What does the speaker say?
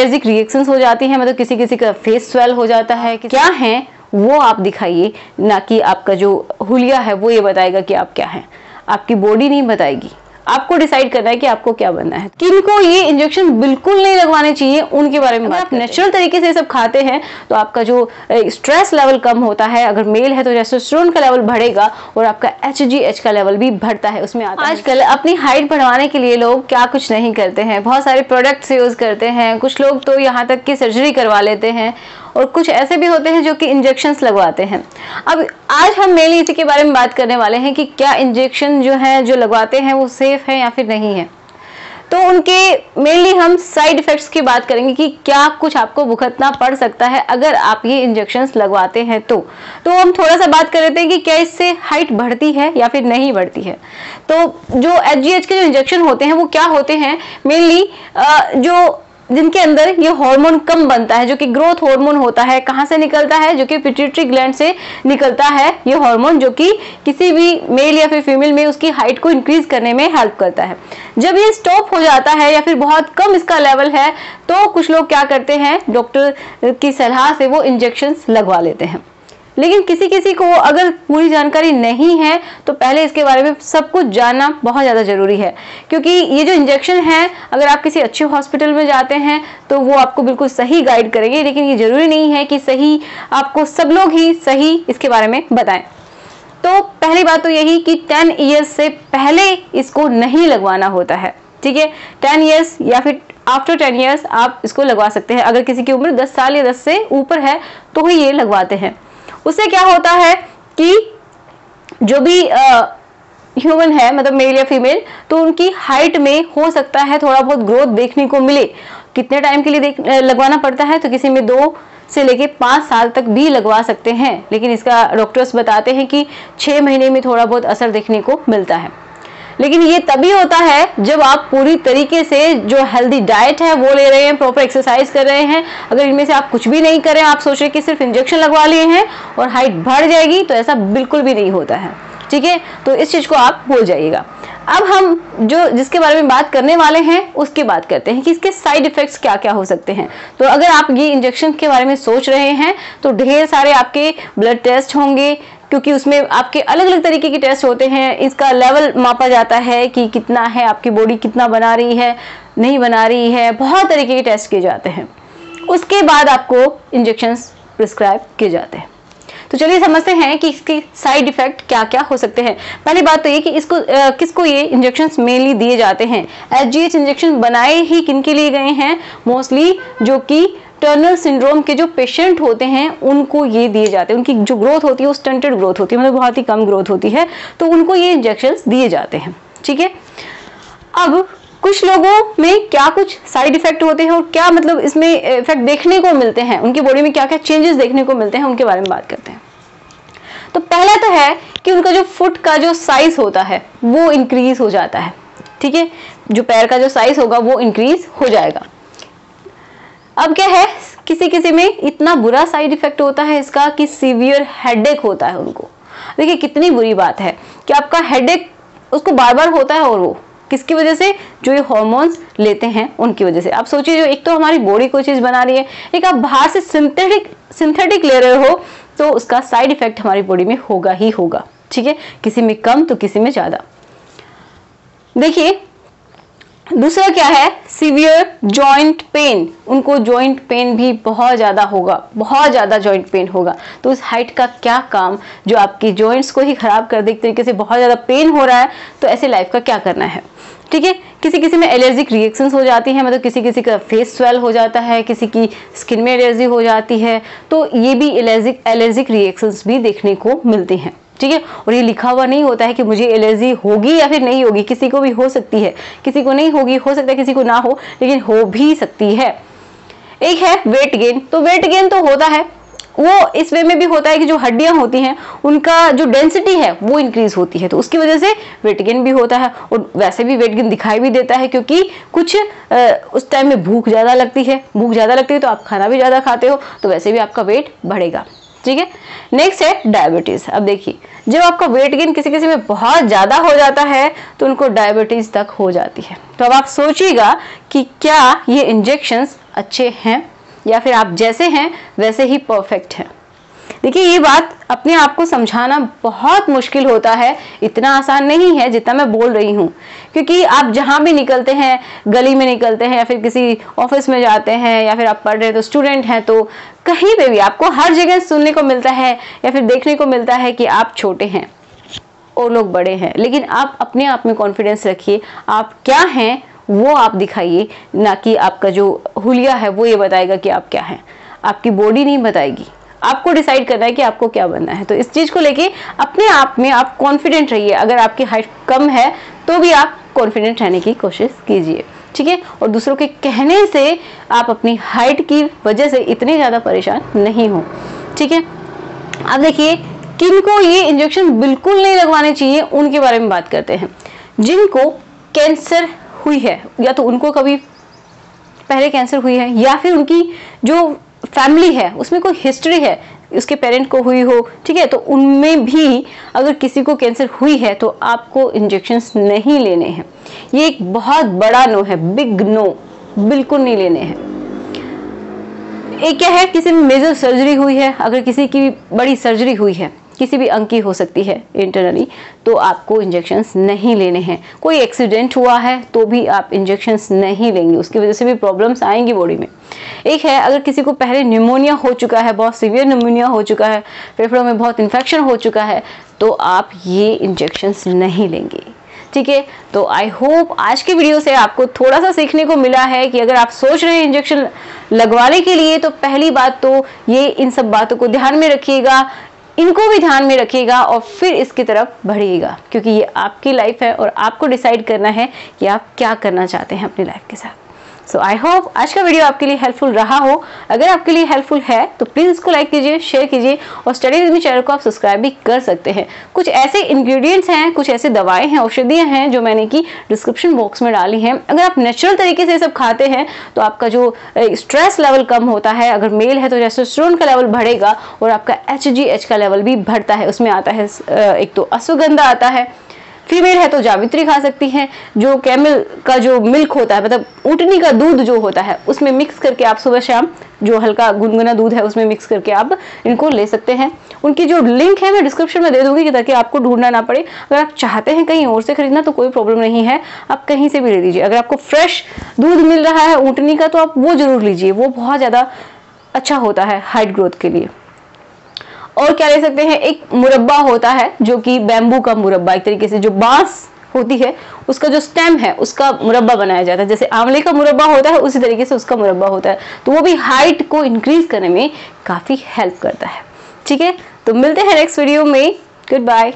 Allergic reactions हो जाती हैं, मतलब किसी किसी का फेस स्वेल हो जाता है, क्या है वो आप दिखाइए, ना कि आपका जो हुलिया है वो ये बताएगा कि आप क्या हैं। आपकी बॉडी नहीं बताएगी, आपको डिसाइड करना है कि आपको क्या बनना है। किनको ये इंजेक्शन बिल्कुल नहीं लगवाने चाहिए उनके बारे में बात करते हैं। नेचुरल तरीके से सब खाते हैं तो आपका जो स्ट्रेस लेवल कम होता है, अगर मेल है तो टेस्टोस्टेरोन का लेवल बढ़ेगा और आपका HGH का लेवल भी बढ़ता है, उसमें आता है। आजकल अपनी हाइट बढ़वाने के लिए लोग क्या कुछ नहीं करते हैं, बहुत सारे प्रोडक्ट्स यूज करते हैं, कुछ लोग तो यहाँ तक कि सर्जरी करवा लेते हैं और कुछ ऐसे भी होते हैं जो कि इंजेक्शंस लगवाते हैं। अब आज हम मेनली इसी के बारे में बात करने वाले हैं कि क्या इंजेक्शन जो है जो लगवाते हैं वो सेफ है या फिर नहीं है। तो उनके मेनली हम साइड इफेक्ट्स की बात करेंगे कि क्या कुछ आपको भुगतना पड़ सकता है अगर आप ये इंजेक्शंस लगवाते हैं। तो हम थोड़ा सा बात कर लेते हैं कि क्या इससे हाइट बढ़ती है या फिर नहीं बढ़ती है। तो जो HGH के जो इंजेक्शन होते हैं वो क्या होते हैं, मेनली जो जिनके अंदर ये हार्मोन कम बनता है, जो कि ग्रोथ हार्मोन होता है, कहाँ से निकलता है, जो कि पिट्यूटरी ग्लैंड से निकलता है ये हार्मोन, जो कि किसी भी मेल या फिर फीमेल में उसकी हाइट को इंक्रीज करने में हेल्प करता है। जब ये स्टॉप हो जाता है या फिर बहुत कम इसका लेवल है तो कुछ लोग क्या करते हैं, डॉक्टर की सलाह से वो इंजेक्शंस लगवा लेते हैं। लेकिन किसी किसी को अगर पूरी जानकारी नहीं है तो पहले इसके बारे में सब कुछ जानना बहुत ज़्यादा ज़रूरी है, क्योंकि ये जो इंजेक्शन है अगर आप किसी अच्छे हॉस्पिटल में जाते हैं तो वो आपको बिल्कुल सही गाइड करेंगे, लेकिन ये ज़रूरी नहीं है कि सही आपको सब लोग ही सही इसके बारे में बताएं। तो पहली बात तो यही कि 10 ईयर्स से पहले इसको नहीं लगवाना होता है, ठीक है। 10 ईयर्स या फिर आफ्टर 10 ईयर्स आप इसको लगवा सकते हैं। अगर किसी की उम्र 10 साल या 10 से ऊपर है तो ही ये लगवाते हैं। उससे क्या होता है कि जो भी ह्यूमन है, मतलब मेल या फीमेल, तो उनकी हाइट में हो सकता है थोड़ा बहुत ग्रोथ देखने को मिले। कितने टाइम के लिए लगवाना पड़ता है, तो किसी में 2 से लेके 5 साल तक भी लगवा सकते हैं, लेकिन इसका डॉक्टर्स बताते हैं कि 6 महीने में थोड़ा बहुत असर देखने को मिलता है। लेकिन ये तभी होता है जब आप पूरी तरीके से जो हेल्दी डाइट है वो ले रहे हैं, प्रॉपर एक्सरसाइज कर रहे हैं। अगर इनमें से आप कुछ भी नहीं करें, आप सोच रहे हैं कि सिर्फ इंजेक्शन लगवा लिए हैं और हाइट बढ़ जाएगी, तो ऐसा बिल्कुल भी नहीं होता है, ठीक है। तो इस चीज को आप भूल जाइएगा। अब हम जिसके बारे में बात करने वाले हैं उसकी बात करते हैं कि इसके साइड इफेक्ट्स क्या क्या हो सकते हैं। तो अगर आप ये इंजेक्शन के बारे में सोच रहे हैं तो ढेर सारे आपके ब्लड टेस्ट होंगे, क्योंकि उसमें आपके अलग अलग तरीके के टेस्ट होते हैं। इसका लेवल मापा जाता है कि कितना है, आपकी बॉडी कितना बना रही है, नहीं बना रही है, बहुत तरीके के टेस्ट किए जाते हैं। उसके बाद आपको इंजेक्शंस प्रिस्क्राइब किए जाते हैं। तो चलिए समझते हैं कि इसके साइड इफेक्ट क्या क्या हो सकते हैं। पहली बात तो ये कि इसको किसको ये इंजेक्शंस मेनली दिए जाते हैं। HGH इंजेक्शन बनाए ही किनके लिए गए हैं, मोस्टली जो कि टर्नर सिंड्रोम के जो पेशेंट होते हैं उनको ये दिए जाते हैं। उनकी जो ग्रोथ होती है वो स्टंटेड ग्रोथ होती है, मतलब बहुत ही कम ग्रोथ होती है, तो उनको ये इंजेक्शंस दिए जाते हैं, ठीक है। अब कुछ लोगों में क्या कुछ साइड इफेक्ट होते हैं और क्या मतलब इसमें इफेक्ट देखने को मिलते हैं, उनकी बॉडी में क्या क्या चेंजेस देखने को मिलते हैं, उनके बारे में बात करते हैं। तो पहला तो है कि उनका जो फुट का जो साइज होता है वो इंक्रीज हो जाता है, ठीक है। जो पैर का जो साइज होगा वो इंक्रीज हो जाएगा। अब क्या है, किसी किसी में इतना बुरा साइड इफेक्ट होता है इसका कि सीवियर हेडेक होता है उनको। देखिए कितनी बुरी बात है कि आपका हेडेक उसको बार बार होता है, और वो किसकी वजह से, जो ये हॉर्मोन्स लेते हैं उनकी वजह से। आप सोचिए, जो एक तो हमारी बॉडी कोई चीज बना रही है, एक आप बाहर से सिंथेटिक ले रहे हो, तो उसका साइड इफेक्ट हमारी बॉडी में होगा ही होगा, ठीक है। किसी में कम तो किसी में ज्यादा। देखिए दूसरा क्या है, सीवियर जॉइंट पेन। उनको जॉइंट पेन भी बहुत ज्यादा होगा, बहुत ज्यादा जॉइंट पेन होगा। तो उस हाइट का क्या काम, जो आपकी जॉइंट्स को ही खराब कर दे, एक तरीके से बहुत ज्यादा पेन हो रहा है, तो ऐसे लाइफ का क्या करना है, ठीक है। किसी किसी में एलर्जिक रिएक्शंस हो जाती हैं, मतलब किसी किसी का फेस स्वेल हो जाता है, किसी की स्किन में एलर्जी हो जाती है, तो ये भी एलर्जिक रिएक्शंस भी देखने को मिलती हैं, ठीक है। और ये लिखा हुआ नहीं होता है कि मुझे एलर्जी होगी या फिर नहीं होगी, किसी को भी हो सकती है, किसी को नहीं होगी, हो सकता है किसी को ना हो, लेकिन हो भी सकती है। एक है वेट गेन। तो वेट गेन तो होता है, वो इस वे में भी होता है कि जो हड्डियां होती हैं उनका जो डेंसिटी है वो इंक्रीज होती है, तो उसकी वजह से वेट गेन भी होता है। और वैसे भी वेट गेन दिखाई भी देता है, क्योंकि कुछ उस टाइम में भूख ज्यादा लगती है तो आप खाना भी ज्यादा खाते हो, तो वैसे भी आपका वेट बढ़ेगा, ठीक है। नेक्स्ट है डायबिटीज। अब देखिए, जब आपका वेट गेन किसी किसी में बहुत ज्यादा हो जाता है तो उनको डायबिटीज तक हो जाती है। तो अब आप सोचिएगा कि क्या ये इंजेक्शंस अच्छे हैं या फिर आप जैसे हैं वैसे ही परफेक्ट हैं। देखिए, ये बात अपने आप को समझाना बहुत मुश्किल होता है, इतना आसान नहीं है जितना मैं बोल रही हूँ, क्योंकि आप जहां भी निकलते हैं, गली में निकलते हैं या फिर किसी ऑफिस में जाते हैं या फिर आप पढ़ रहे हैं तो स्टूडेंट हैं, तो कहीं पे भी आपको हर जगह सुनने को मिलता है या फिर देखने को मिलता है कि आप छोटे हैं और लोग बड़े हैं। लेकिन आप अपने आप में कॉन्फिडेंस रखिए, आप क्या हैं वो आप दिखाइए, ना कि आपका जो हुलिया है वो ये बताएगा कि आप क्या हैं। आपकी बॉडी नहीं बताएगी, आपको डिसाइड करना है कि आपको क्या बनना है। तो इस चीज को लेके अपने आप में आप कॉन्फिडेंट रहिए। अगर आपकी हाइट कम है तो भी आप कॉन्फिडेंट रहने की कोशिश कीजिए, ठीक है। और दूसरों के कहने से आप अपनी हाइट की वजह से इतने ज्यादा परेशान नहीं हो, ठीक है। अब देखिए, किनको ये इंजेक्शन बिल्कुल नहीं लगवाने चाहिए उनके बारे में बात करते हैं। जिनको कैंसर हुई है, या तो उनको कभी पहले कैंसर हुई है या फिर उनकी जो फैमिली है उसमें कोई हिस्ट्री है, उसके पेरेंट को हुई हो, ठीक है, तो उनमें भी अगर किसी को कैंसर हुई है तो आपको इंजेक्शंस नहीं लेने हैं। ये एक बहुत बड़ा नो है, बिग नो, बिल्कुल नहीं लेने हैं। एक क्या है, किसी में मेजर सर्जरी हुई है, अगर किसी की बड़ी सर्जरी हुई है, किसी भी अंग की हो सकती है इंटरनली, तो आपको इंजेक्शंस नहीं लेने हैं। कोई एक्सीडेंट हुआ है तो भी आप इंजेक्शंस नहीं लेंगे, उसकी वजह से भी प्रॉब्लम्स आएंगी बॉडी में। एक है, अगर किसी को पहले न्यूमोनिया हो चुका है, बहुत सीवियर न्यूमोनिया हो चुका है, फेफड़ों में बहुत इन्फेक्शन हो चुका है, तो आप ये इंजेक्शंस नहीं लेंगे, ठीक है। तो आई होप आज के वीडियो से आपको थोड़ा सा सीखने को मिला है कि अगर आप सोच रहे हैं इंजेक्शन लगवाने के लिए, तो पहली बात तो ये इन सब बातों को ध्यान में रखिएगा, इनको भी ध्यान में रखिएगा और फिर इसकी तरफ बढ़िएगा, क्योंकि ये आपकी लाइफ है और आपको डिसाइड करना है कि आप क्या करना चाहते हैं अपनी लाइफ के साथ। सो आई होप आज का वीडियो आपके लिए हेल्पफुल रहा हो। अगर आपके लिए हेल्पफुल है तो प्लीज इसको लाइक कीजिए, शेयर कीजिए और स्टडी विद मी चैनल को आप सब्सक्राइब भी कर सकते हैं। कुछ ऐसे इंग्रेडिएंट्स हैं, कुछ ऐसे दवाएं हैं, औषधियां हैं जो मैंने की डिस्क्रिप्शन बॉक्स में डाली हैं। अगर आप नेचुरल तरीके से सब खाते हैं तो आपका जो स्ट्रेस लेवल कम होता है, अगर मेल है तो टेस्टोस्टेरोन का लेवल बढ़ेगा और आपका HGH का लेवल भी बढ़ता है। उसमें आता है एक तो अश्वगंधा आता है, फीमेल है तो जावित्री खा सकती हैं। जो कैमल का जो मिल्क होता है, मतलब ऊँटनी का दूध जो होता है, उसमें मिक्स करके आप सुबह शाम जो हल्का गुनगुना दूध है उसमें मिक्स करके आप इनको ले सकते हैं। उनकी जो लिंक है मैं डिस्क्रिप्शन में दे दूंगी कि ताकि आपको ढूंढना ना पड़े। अगर आप चाहते हैं कहीं और से खरीदना तो कोई प्रॉब्लम नहीं है, आप कहीं से भी ले लीजिए। अगर आपको फ्रेश दूध मिल रहा है ऊँटनी का तो आप वो जरूर लीजिए, वो बहुत ज़्यादा अच्छा होता है हाइट ग्रोथ के लिए। और क्या ले सकते हैं, एक मुरब्बा होता है जो कि बैम्बू का मुरब्बा, एक तरीके से जो बांस होती है उसका जो स्टेम है उसका मुरब्बा बनाया जाता है। जैसे आंवले का मुरब्बा होता है उसी तरीके से उसका मुरब्बा होता है, तो वो भी हाइट को इंक्रीज करने में काफी हेल्प करता है, ठीक है। तो मिलते हैं नेक्स्ट वीडियो में, गुड बाय।